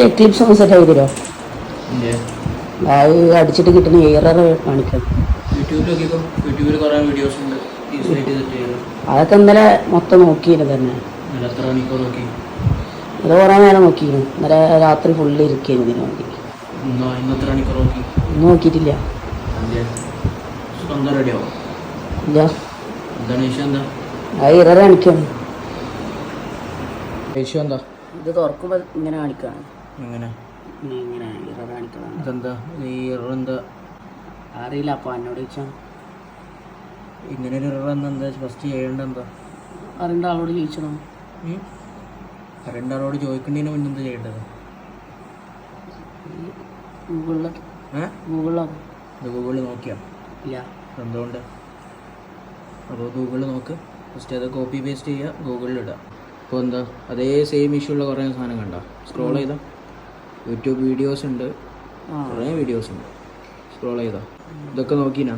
Eclipse ഒന്ന് set ആയി തരുമോ? അത് അടിച്ചിട്ട് കിട്ടുന്ന എറർ കാണിക്കാം. അതൊക്കെ ഇന്നലെ മൊത്തം നോക്കിയിരുന്നു തന്നെ. അത് കുറേ നേരം നോക്കിയിരുന്നു. ഇന്നലെ രാത്രി ഫുള്ള് ഇരിക്കുന്നു ഇതിന് വേണ്ടി. ഒന്നും നോക്കിയിട്ടില്ല. ഇല്ല, അത് എറർ കാണിക്കാണ്. ഇത് തുറക്കുമ്പോൾ ഇങ്ങനെ കാണിക്കാണ്. ഇങ്ങനെ എറർ കാണിക്കണം. അറിയില്ല. അപ്പോൾ എന്നോട് ചോദിച്ചാൽ ഇങ്ങനെ ഒരു എറർ എന്താ ഫസ്റ്റ് ചെയ്യേണ്ടത്? എന്താ അറിയേണ്ട ആളോട് ചോദിച്ചോ. അറിയേണ്ട ആളോട് ചോദിക്കേണ്ടതിന് മുന്നേ എന്താ ചെയ്യേണ്ടത്? ഗൂഗിളിൽ നോക്കിയാ ഇല്ല. എന്തുകൊണ്ട്? അപ്പോൾ ഗൂഗിളിൽ നോക്ക്. ഫസ്റ്റ് അത് കോപ്പി പേസ്റ്റ് ചെയ്യുക, ഗൂഗിളിൽ ഇടുക. അപ്പോൾ എന്താ അതേ സെയിം ഇഷ്യൂ ഉള്ള കുറേ സാധനം കണ്ടോ? സ്ക്രോൾ ചെയ്താൽ യൂട്യൂബ് വീഡിയോസ് ഉണ്ട്, കുറേ വീഡിയോസ് ഉണ്ട്. സ്ക്രോൾ ചെയ്താൽ ഇതൊക്കെ നോക്കിനാ?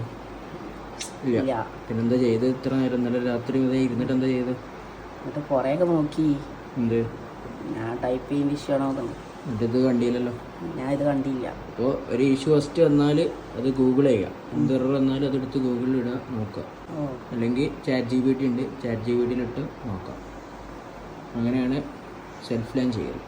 ഇല്ല. പിന്നെന്താ ചെയ്ത് ഇത്ര നേരം? ഇന്നലെ രാത്രി ഇതേ ഇരുന്നിട്ട് എന്താ ചെയ്ത്? കുറേയൊക്കെ നോക്കി. എന്ത്? ഞാൻ ടൈപ്പ് ചെയ്യുന്ന ഇഷ്യൂ ആണോ? ഇത് കണ്ടില്ലല്ലോ. ഞാൻ ഇത് കണ്ടില്ല. അപ്പോൾ ഒരു ഇഷ്യൂ ഫസ്റ്റ് വന്നാൽ അത് ഗൂഗിൾ ചെയ്യുക. എന്ത് എറർ വന്നാലും അതെടുത്ത് ഗൂഗിളിൽ ഇടുക, നോക്കുക. അല്ലെങ്കിൽ ChatGPT ഉണ്ട്, ChatGPTയിലിട്ട് നോക്കാം. അങ്ങനെയാണ് സെൽഫ് ലേൺ ചെയ്യുക.